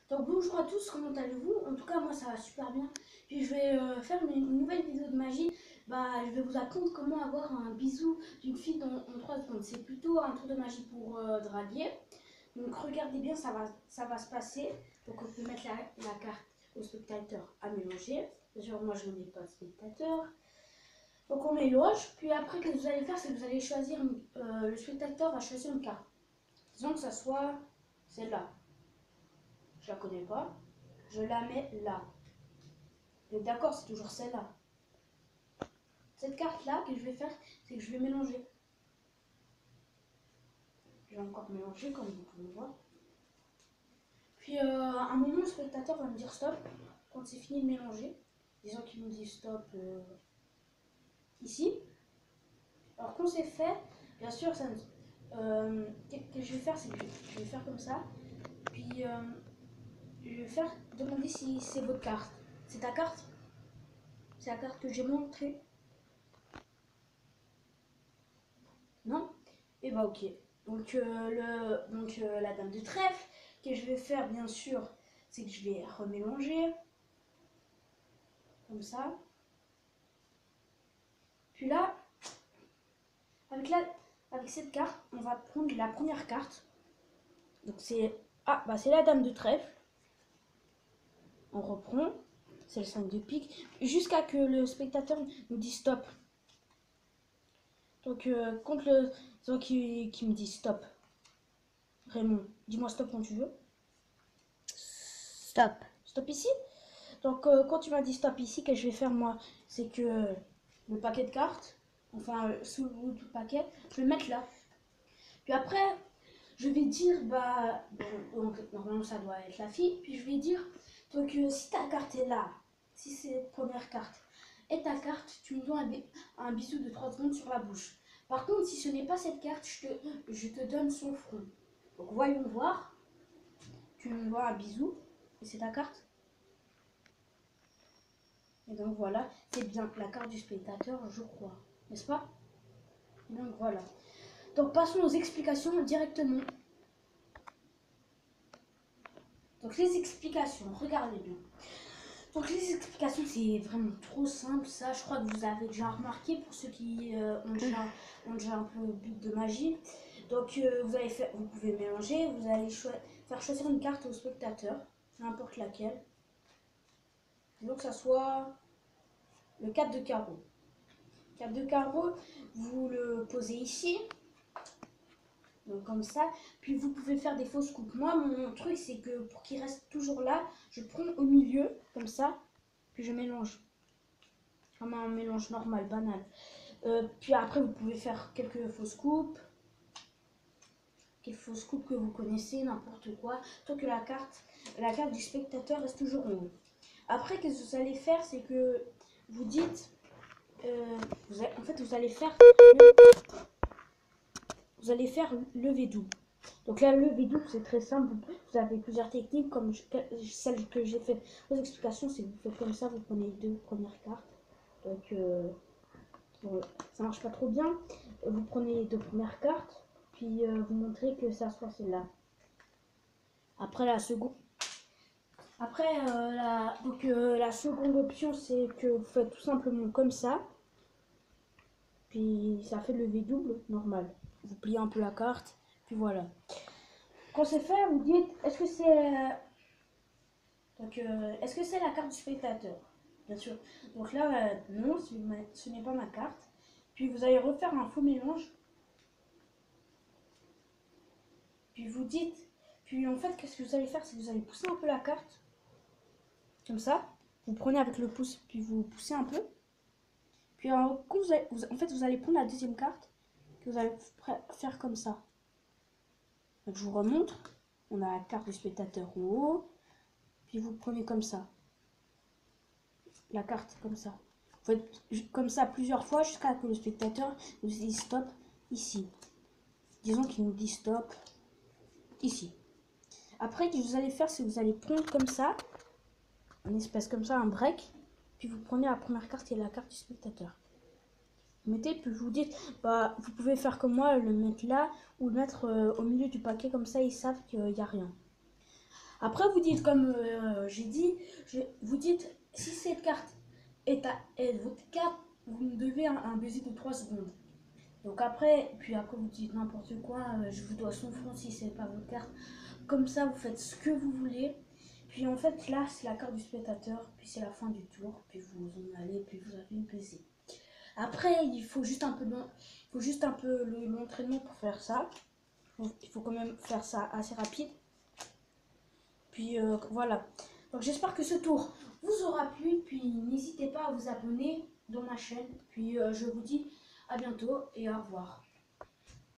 Donc bonjour à tous, comment allez-vous? En tout cas moi ça va super bien. Puis je vais faire une nouvelle vidéo de magie. Je vais vous apprendre comment avoir un bisou d'une fille en 3 secondes. C'est plutôt un tour de magie pour draguer. Donc regardez bien, ça va se passer. Donc on peut mettre la carte au spectateur à mélanger. Bien sûr moi je ne mets pas de spectateur. Donc on mélange. Puis après ce que vous allez faire, c'est que vous allez choisir, le spectateur va choisir une carte. Disons que ça soit celle-là. Je la connais pas. Je la mets là. Donc d'accord, c'est toujours celle-là. Cette carte-là, que je vais faire, c'est que je vais mélanger. Je vais encore mélanger, comme vous pouvez voir. Puis à un moment, le spectateur va me dire stop. Quand c'est fini de mélanger, disons qu'il me dit stop ici. Alors quand c'est fait, bien sûr, ce que je vais faire, c'est que je vais faire comme ça. Puis je vais faire demander si c'est votre carte. C'est ta carte? C'est la carte que j'ai montrée? Non? Et bah ok. Donc, la dame de trèfle, que je vais faire bien sûr, c'est que je vais remélanger. Comme ça. Puis là, avec, avec cette carte, on va prendre la première carte. Donc c'est c'est la dame de trèfle. On reprend. C'est le 5 de pique. Jusqu'à que le spectateur nous dise stop. Donc quand le qui me dit stop. Raymond, dis-moi stop quand tu veux. Stop. Stop ici. Donc quand tu m'as dit stop ici, que je vais faire moi, c'est que le paquet de cartes, enfin sous le bout du paquet, je vais le mettre là. Puis après, je vais dire, donc normalement ça doit être la fille, puis je vais dire, donc si ta carte est là, si c'est la première carte, et ta carte, tu me dois un bisou de 3 secondes sur la bouche. Par contre, si ce n'est pas cette carte, je te donne son front. Donc voyons voir, tu me dois un bisou, et c'est ta carte. Et donc voilà, c'est bien la carte du spectateur, je crois. N'est-ce pas? Donc voilà. Donc passons aux explications directement. Donc les explications, regardez bien. Donc les explications, c'est vraiment trop simple. Ça, je crois que vous avez déjà remarqué pour ceux qui ont déjà un peu but de magie. Donc vous pouvez mélanger, vous allez faire choisir une carte au spectateur, n'importe laquelle. Donc ça soit le 4 de carreau. 4 de carreau, vous le posez ici. Donc comme ça, puis vous pouvez faire des fausses coupes. Moi, mon truc, c'est que pour qu'il reste toujours là, je prends au milieu, comme ça, puis je mélange. Comme un mélange normal, banal. Puis après, vous pouvez faire quelques fausses coupes. Quelques fausses coupes que vous connaissez, n'importe quoi. Tant que la carte du spectateur reste toujours en haut. Après, qu'est-ce que vous allez faire, c'est que vous dites... en fait, vous allez faire lever double. Donc là, lever double, c'est très simple. Vous avez plusieurs techniques, comme celle que j'ai fait aux explications, c'est que vous faites comme ça, vous prenez les 2 premières cartes. Donc, ça marche pas trop bien. Vous prenez les 2 premières cartes, puis vous montrez que ça soit celle-là. Après, la seconde... la seconde option, c'est que vous faites tout simplement comme ça. Puis ça fait lever double, normal. Vous pliez un peu la carte, puis voilà. Quand c'est fait, vous dites, est-ce que c'est la carte du spectateur? Bien sûr. Donc là, non, ce n'est pas ma carte. Puis vous allez refaire un faux mélange. Puis vous dites, puis en fait, qu'est-ce que vous allez faire, c'est que vous allez pousser un peu la carte. Comme ça. Vous prenez avec le pouce, puis vous poussez un peu. Puis en fait, vous allez prendre la deuxième carte, que vous allez faire comme ça. Donc je vous remontre. On a la carte du spectateur en haut. Puis vous prenez comme ça. La carte comme ça. Vous faites comme ça plusieurs fois jusqu'à ce que le spectateur nous dise stop ici. Disons qu'il nous dit stop ici. Après, ce que vous allez faire, c'est que vous allez prendre comme ça, une espèce comme ça, un break. Puis vous prenez la première carte qui est la carte du spectateur. Vous mettez, puis vous dites, vous pouvez faire comme moi, le mettre là ou le mettre au milieu du paquet, comme ça ils savent qu'il n'y a rien. Après, vous dites, comme j'ai dit, vous dites, si cette carte est votre carte, vous me devez un baiser de 3 secondes. Donc après, puis après vous dites n'importe quoi, je vous dois 100 francs si c'est pas votre carte. Comme ça, vous faites ce que vous voulez. Puis en fait, là, c'est la carte du spectateur, puis c'est la fin du tour, puis vous en allez, puis vous avez une baiser. Après, il faut juste un peu l'entraînement pour faire ça. Il faut quand même faire ça assez rapide. Puis voilà. Donc j'espère que ce tour vous aura plu. Puis n'hésitez pas à vous abonner dans ma chaîne. Puis je vous dis à bientôt et au revoir.